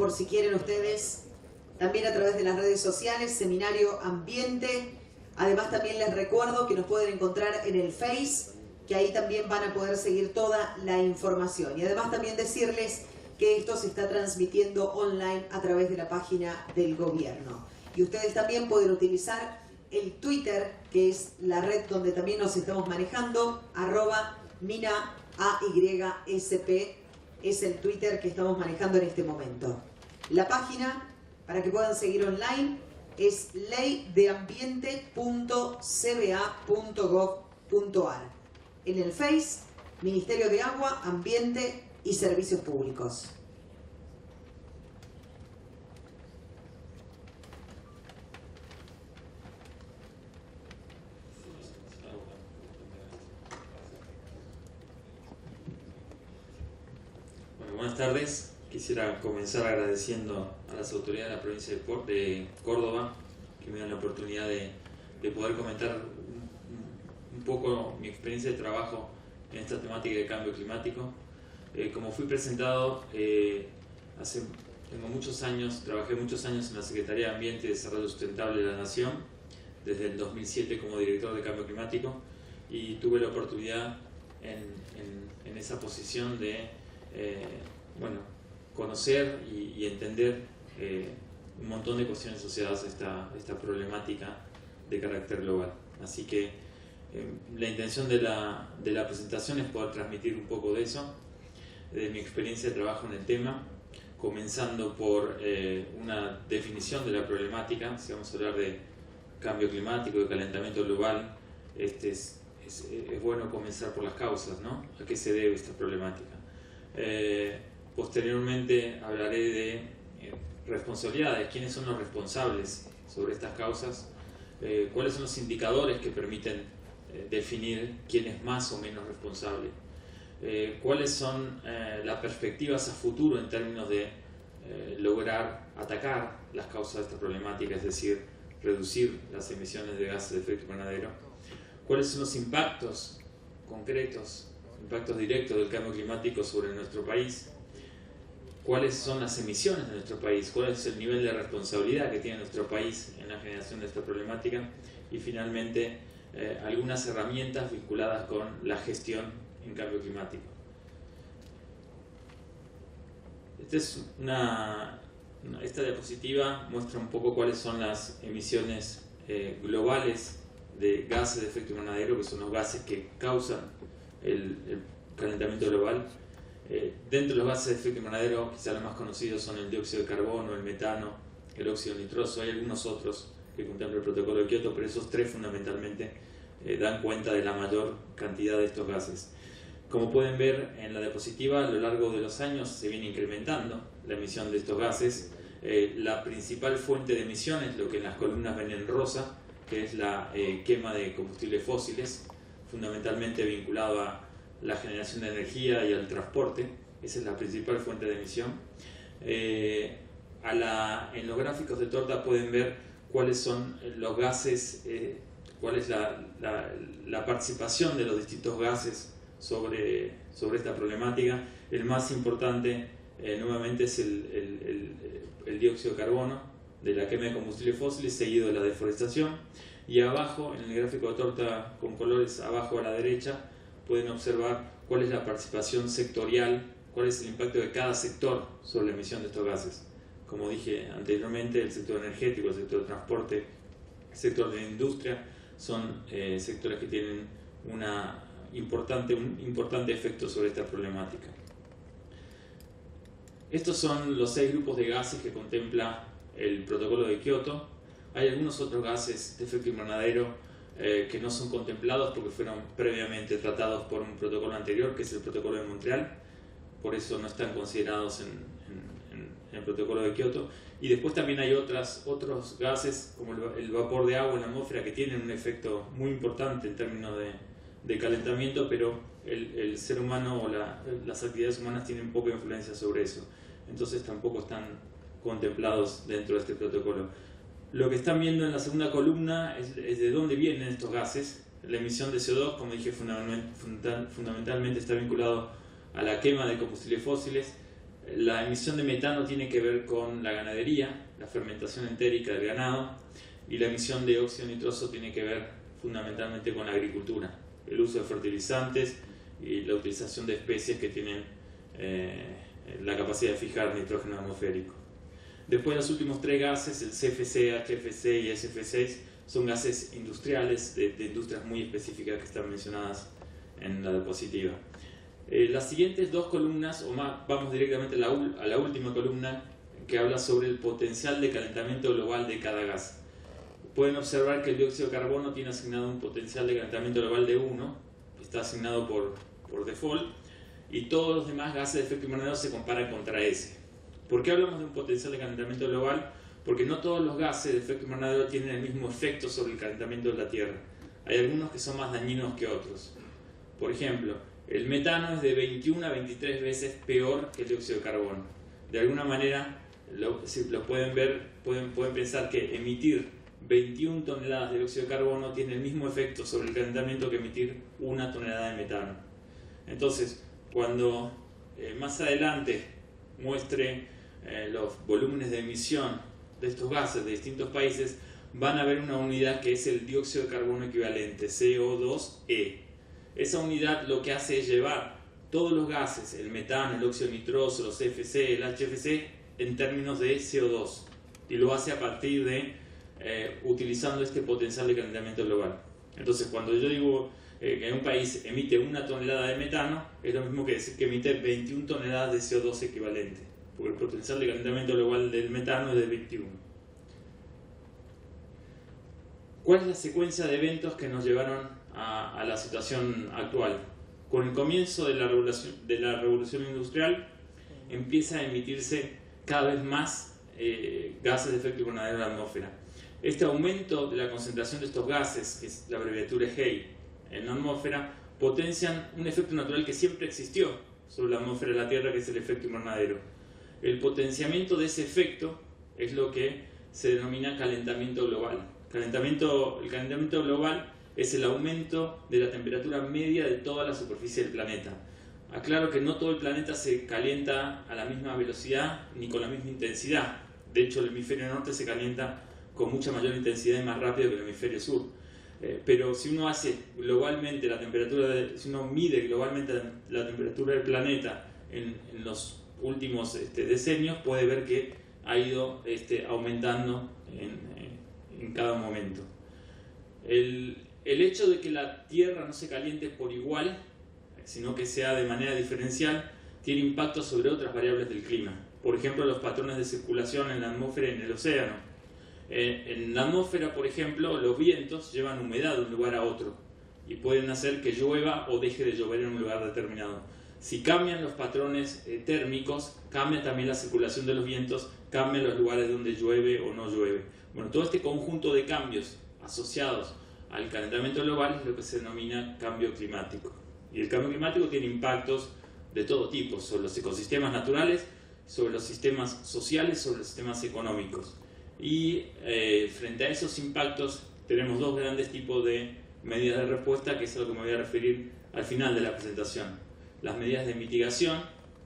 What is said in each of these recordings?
por si quieren ustedes, también a través de las redes sociales, Seminario Ambiente. Además también les recuerdo que nos pueden encontrar en el Face, que ahí también van a poder seguir toda la información. Y además también decirles que esto se está transmitiendo online a través de la página del gobierno. Y ustedes también pueden utilizar el Twitter, que es la red donde también nos estamos manejando, @MinaAYSP, es el Twitter que estamos manejando en este momento. La página, para que puedan seguir online, es leydeambiente.cba.gov.ar. En el Face, Ministerio de Agua, Ambiente y Servicios Públicos. Bueno, buenas tardes. Quisiera comenzar agradeciendo a las autoridades de la provincia de Córdoba que me dan la oportunidad de poder comentar un poco mi experiencia de trabajo en esta temática de cambio climático. Como fui presentado, tengo muchos años, trabajé muchos años en la Secretaría de Ambiente y Desarrollo Sustentable de la Nación, desde el 2007 como director de cambio climático, y tuve la oportunidad en esa posición de conocer y entender un montón de cuestiones asociadas a esta problemática de carácter global. Así que la intención de la presentación es poder transmitir un poco de eso, de mi experiencia de trabajo en el tema, comenzando por una definición de la problemática. Si vamos a hablar de cambio climático, de calentamiento global, es bueno comenzar por las causas, ¿no? ¿A qué se debe esta problemática? Posteriormente hablaré de responsabilidades, quiénes son los responsables sobre estas causas, cuáles son los indicadores que permiten definir quién es más o menos responsable, cuáles son las perspectivas a futuro en términos de lograr atacar las causas de esta problemática, es decir, reducir las emisiones de gases de efecto invernadero, cuáles son los impactos concretos, impactos directos del cambio climático sobre nuestro país, cuáles son las emisiones de nuestro país, cuál es el nivel de responsabilidad que tiene nuestro país en la generación de esta problemática, y finalmente algunas herramientas vinculadas con la gestión en cambio climático. Esta diapositiva muestra un poco cuáles son las emisiones globales de gases de efecto invernadero, que son los gases que causan el calentamiento global. Dentro de los gases de efecto invernadero, quizá los más conocidos son el dióxido de carbono, el metano, el óxido nitroso. Hay algunos otros que contempla el protocolo de Kioto, pero esos tres fundamentalmente dan cuenta de la mayor cantidad de estos gases. Como pueden ver en la diapositiva, a lo largo de los años se viene incrementando la emisión de estos gases. La principal fuente de emisiones, lo que en las columnas ven en rosa, que es la quema de combustibles fósiles, fundamentalmente vinculado a la generación de energía y al transporte. Esa es la principal fuente de emisión. En los gráficos de torta pueden ver cuáles son los gases, cuál es la participación de los distintos gases sobre esta problemática. El más importante nuevamente es el dióxido de carbono de la quema de combustibles fósiles, seguido de la deforestación, y abajo en el gráfico de torta con colores abajo a la derecha pueden observar cuál es la participación sectorial, cuál es el impacto de cada sector sobre la emisión de estos gases. Como dije anteriormente, el sector energético, el sector de transporte, el sector de la industria son sectores que tienen un importante efecto sobre esta problemática. Estos son los 6 grupos de gases que contempla el protocolo de Kioto. Hay algunos otros gases de efecto invernadero que no son contemplados porque fueron previamente tratados por un protocolo anterior, que es el protocolo de Montreal, por eso no están considerados en el protocolo de Kioto. Y después también hay otros gases como el vapor de agua en la atmósfera, que tienen un efecto muy importante en términos de calentamiento, pero el ser humano o las actividades humanas tienen poca influencia sobre eso, entonces tampoco están contemplados dentro de este protocolo. Lo que están viendo en la segunda columna es de dónde vienen estos gases. La emisión de CO2, como dije, fundamentalmente está vinculado a la quema de combustibles fósiles. La emisión de metano tiene que ver con la ganadería, la fermentación entérica del ganado, y la emisión de óxido nitroso tiene que ver fundamentalmente con la agricultura, el uso de fertilizantes y la utilización de especies que tienen la capacidad de fijar nitrógeno atmosférico. Después, los últimos 3 gases, el CFC, HFC y SF6, son gases industriales de industrias muy específicas que están mencionadas en la diapositiva. Las siguientes 2 columnas, o más, vamos directamente a la última columna, que habla sobre el potencial de calentamiento global de cada gas. Pueden observar que el dióxido de carbono tiene asignado un potencial de calentamiento global de 1, está asignado por default, y todos los demás gases de efecto invernadero se comparan contra ese. ¿Por qué hablamos de un potencial de calentamiento global? Porque no todos los gases de efecto invernadero tienen el mismo efecto sobre el calentamiento de la Tierra. Hay algunos que son más dañinos que otros. Por ejemplo, el metano es de 21 a 23 veces peor que el dióxido de carbono. De alguna manera, si lo pueden ver, pueden pensar que emitir 21 toneladas de dióxido de carbono tiene el mismo efecto sobre el calentamiento que emitir 1 tonelada de metano. Entonces, cuando más adelante muestre los volúmenes de emisión de estos gases de distintos países, van a ver una unidad que es el dióxido de carbono equivalente, CO2e. Esa unidad lo que hace es llevar todos los gases, el metano, el óxido nitroso, los CFC, el HFC, en términos de CO2, y lo hace a partir de utilizando este potencial de calentamiento global. Entonces, cuando yo digo que un país emite 1 tonelada de metano, es lo mismo que decir que emite 21 toneladas de CO2 equivalente, porque el potencial de calentamiento global del metano es de 21. ¿Cuál es la secuencia de eventos que nos llevaron a la situación actual? Con el comienzo de la revolución industrial, empieza a emitirse cada vez más gases de efecto invernadero en la atmósfera. Este aumento de la concentración de estos gases, que es la abreviatura HEI, en la atmósfera, potencian un efecto natural que siempre existió sobre la atmósfera de la Tierra, que es el efecto invernadero. El potenciamiento de ese efecto es lo que se denomina calentamiento global. El calentamiento global es el aumento de la temperatura media de toda la superficie del planeta. Aclaro que no todo el planeta se calienta a la misma velocidad ni con la misma intensidad. De hecho, el hemisferio norte se calienta con mucha mayor intensidad y más rápido que el hemisferio sur. Pero si uno hace globalmente si uno mide globalmente la temperatura del planeta en los últimos decenios, puede ver que ha ido aumentando en cada momento. El hecho de que la Tierra no se caliente por igual, sino que sea de manera diferencial, tiene impacto sobre otras variables del clima. Por ejemplo, los patrones de circulación en la atmósfera y en el océano. En la atmósfera, por ejemplo, los vientos llevan humedad de un lugar a otro y pueden hacer que llueva o deje de llover en un lugar determinado. Si cambian los patrones térmicos, cambia también la circulación de los vientos, cambian los lugares donde llueve o no llueve. Bueno, todo este conjunto de cambios asociados al calentamiento global es lo que se denomina cambio climático. Y el cambio climático tiene impactos de todo tipo sobre los ecosistemas naturales, sobre los sistemas sociales, sobre los sistemas económicos. Y frente a esos impactos tenemos 2 grandes tipos de medidas de respuesta, que es a lo que me voy a referir al final de la presentación. Las medidas de mitigación,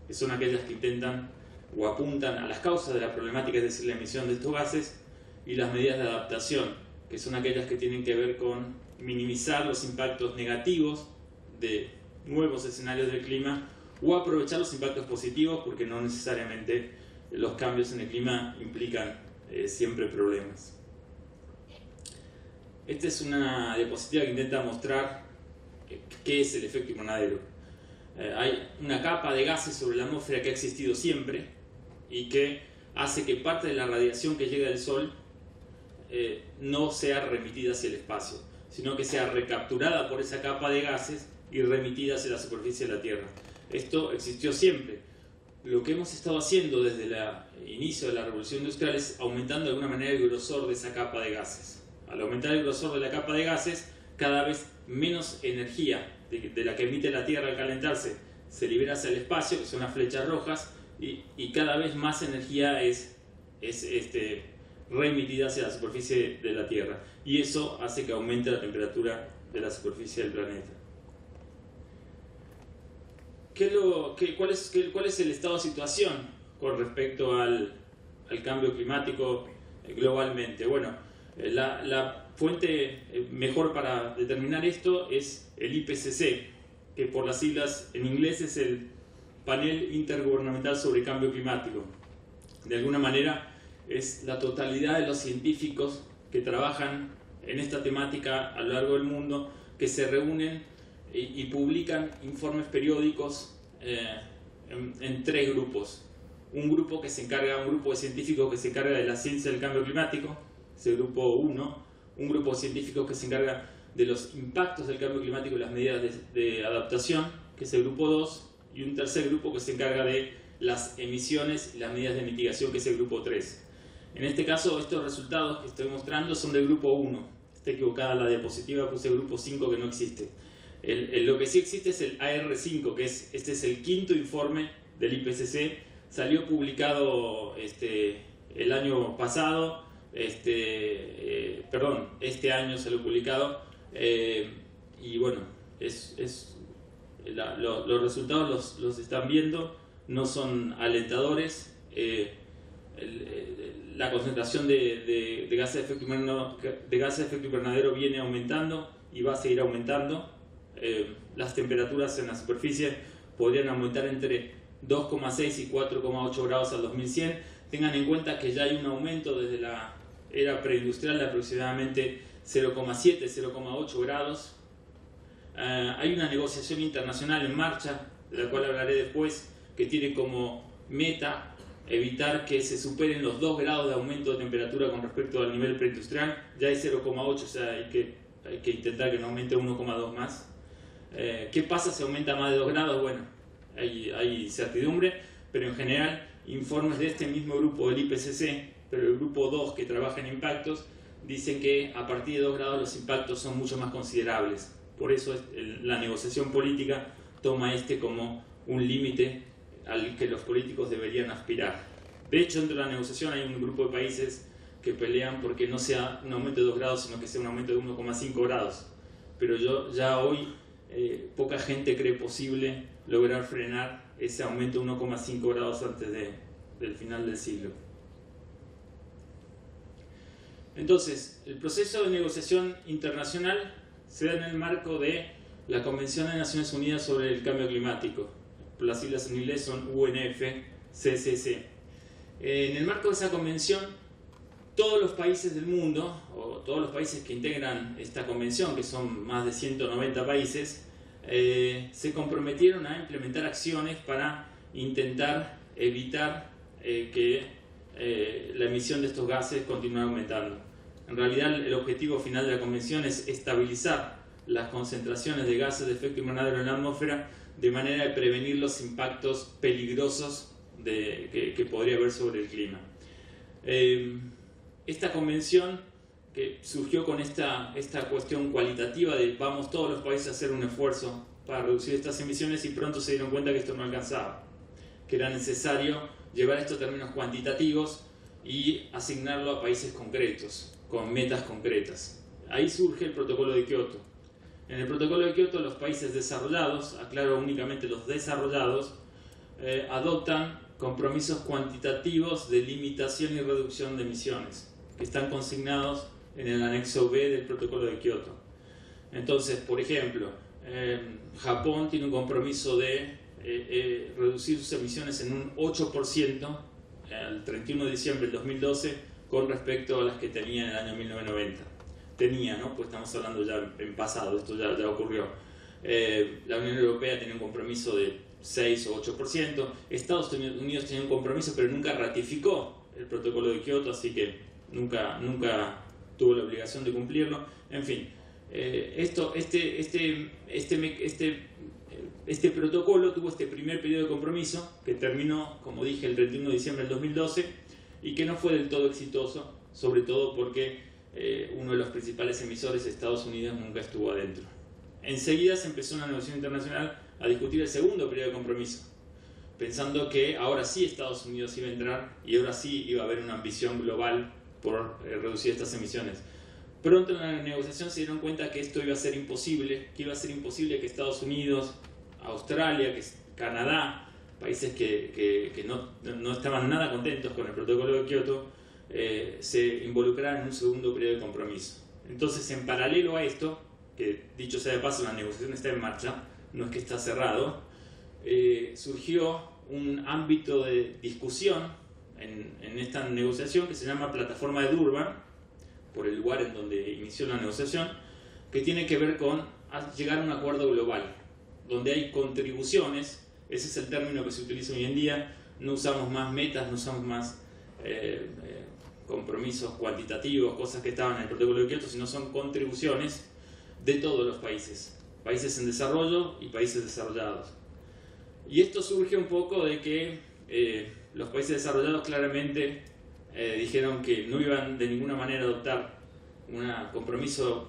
que son aquellas que intentan o apuntan a las causas de la problemática, es decir, la emisión de estos gases, y las medidas de adaptación, que son aquellas que tienen que ver con minimizar los impactos negativos de nuevos escenarios del clima o aprovechar los impactos positivos, porque no necesariamente los cambios en el clima implican siempre problemas. Esta es una diapositiva que intenta mostrar qué es el efecto invernadero. Hay una capa de gases sobre la atmósfera que ha existido siempre y que hace que parte de la radiación que llega del Sol no sea remitida hacia el espacio, sino que sea recapturada por esa capa de gases y remitida hacia la superficie de la Tierra. Esto existió siempre. Lo que hemos estado haciendo desde el inicio de la revolución industrial es aumentando de alguna manera el grosor de esa capa de gases. Al aumentar el grosor de la capa de gases, cada vez menos energía de la que emite la Tierra al calentarse se libera hacia el espacio, que son las flechas rojas, y cada vez más energía es reemitida hacia la superficie de la Tierra. Y eso hace que aumente la temperatura de la superficie del planeta. ¿Cuál es el estado de situación con respecto al cambio climático globalmente. Bueno, la fuente mejor para determinar esto es el IPCC, que por las siglas en inglés es el Panel Intergubernamental sobre Cambio Climático. De alguna manera es la totalidad de los científicos que trabajan en esta temática a lo largo del mundo, que se reúnen y publican informes periódicos en tres grupos. Un grupo de científicos que se encarga de la ciencia del cambio climático, es el grupo 1, un grupo de científicos que se encarga de los impactos del cambio climático y las medidas de adaptación, que es el grupo 2, y un tercer grupo que se encarga de las emisiones y las medidas de mitigación, que es el grupo 3. En este caso, estos resultados que estoy mostrando son del grupo 1. Está equivocada la diapositiva, puse el grupo 5 que no existe. Lo que sí existe es el AR5, que este es el quinto informe del IPCC. Salió publicado el año pasado, este año salió publicado, y bueno, los resultados los están viendo, no son alentadores. La concentración de gases de efecto invernadero viene aumentando y va a seguir aumentando. Las temperaturas en la superficie podrían aumentar entre 2,6 y 4,8 grados al 2100. Tengan en cuenta que ya hay un aumento desde la era preindustrial de aproximadamente 0,7, 0,8 grados. Hay una negociación internacional en marcha, de la cual hablaré después, que tiene como meta evitar que se superen los 2 grados de aumento de temperatura con respecto al nivel preindustrial. Ya hay 0,8, o sea, hay que intentar que no aumente 1,2 más. ¿Qué pasa si aumenta más de 2 grados? Bueno, hay incertidumbre, pero en general informes de este mismo grupo del IPCC, pero el grupo 2 que trabaja en impactos, dicen que a partir de 2 grados los impactos son mucho más considerables. Por eso la negociación política toma como un límite al que los políticos deberían aspirar. De hecho, dentro de la negociación hay un grupo de países que pelean porque no sea un aumento de 2 grados, sino que sea un aumento de 1,5 grados. Pero ya hoy poca gente cree posible lograr frenar ese aumento de 1,5 grados antes del final del siglo. Entonces, el proceso de negociación internacional se da en el marco de la Convención de Naciones Unidas sobre el Cambio Climático. Las siglas en inglés son UNFCCC. En el marco de esa convención, todos los países del mundo, o todos los países que integran esta convención, que son más de 190 países, se comprometieron a implementar acciones para intentar evitar que la emisión de estos gases continúe aumentando. En realidad, el objetivo final de la convención es estabilizar las concentraciones de gases de efecto invernadero en la atmósfera de manera de prevenir los impactos peligrosos que podría haber sobre el clima. Esta convención, que surgió con esta cuestión cualitativa de vamos todos los países a hacer un esfuerzo para reducir estas emisiones, y pronto se dieron cuenta que esto no alcanzaba, que era necesario llevar estos términos cuantitativos y asignarlo a países concretos, con metas concretas. Ahí surge el protocolo de Kioto. En el protocolo de Kioto, los países desarrollados, aclaro únicamente los desarrollados, adoptan compromisos cuantitativos de limitación y reducción de emisiones, que están consignados en el anexo B del protocolo de Kioto. Entonces, por ejemplo, Japón tiene un compromiso de reducir sus emisiones en un 8% al 31 de diciembre del 2012 con respecto a las que tenía en el año 1990. Tenía, ¿no? Pues estamos hablando ya en pasado, esto ya ocurrió. La Unión Europea tiene un compromiso de 6 o 8%. Estados Unidos tiene un compromiso, pero nunca ratificó el protocolo de Kioto, así que nunca tuvo la obligación de cumplirlo. En fin, este protocolo tuvo este primer periodo de compromiso que terminó, como dije, el 31 de diciembre del 2012 y que no fue del todo exitoso, sobre todo porque uno de los principales emisores, Estados Unidos, nunca estuvo adentro. Enseguida se empezó una negociación internacional a discutir el segundo periodo de compromiso, pensando que ahora sí Estados Unidos iba a entrar y ahora sí iba a haber una ambición global por reducir estas emisiones. Pronto en la negociación se dieron cuenta que esto iba a ser imposible, que iba a ser imposible que Estados Unidos, Australia, que Canadá, países que no estaban nada contentos con el protocolo de Kioto, se involucraran en un segundo periodo de compromiso. Entonces, en paralelo a esto, que dicho sea de paso, la negociación está en marcha, no es que está cerrado, surgió un ámbito de discusión en esta negociación que se llama Plataforma de Durban, por el lugar en donde inició la negociación, que tiene que ver con llegar a un acuerdo global, donde hay contribuciones. Ese es el término que se utiliza hoy en día. No usamos más metas, no usamos más compromisos cuantitativos, cosas que estaban en el protocolo de Kioto, sino son contribuciones de todos los países, países en desarrollo y países desarrollados. Y esto surge un poco de que los países desarrollados claramente dijeron que no iban de ninguna manera a adoptar un compromiso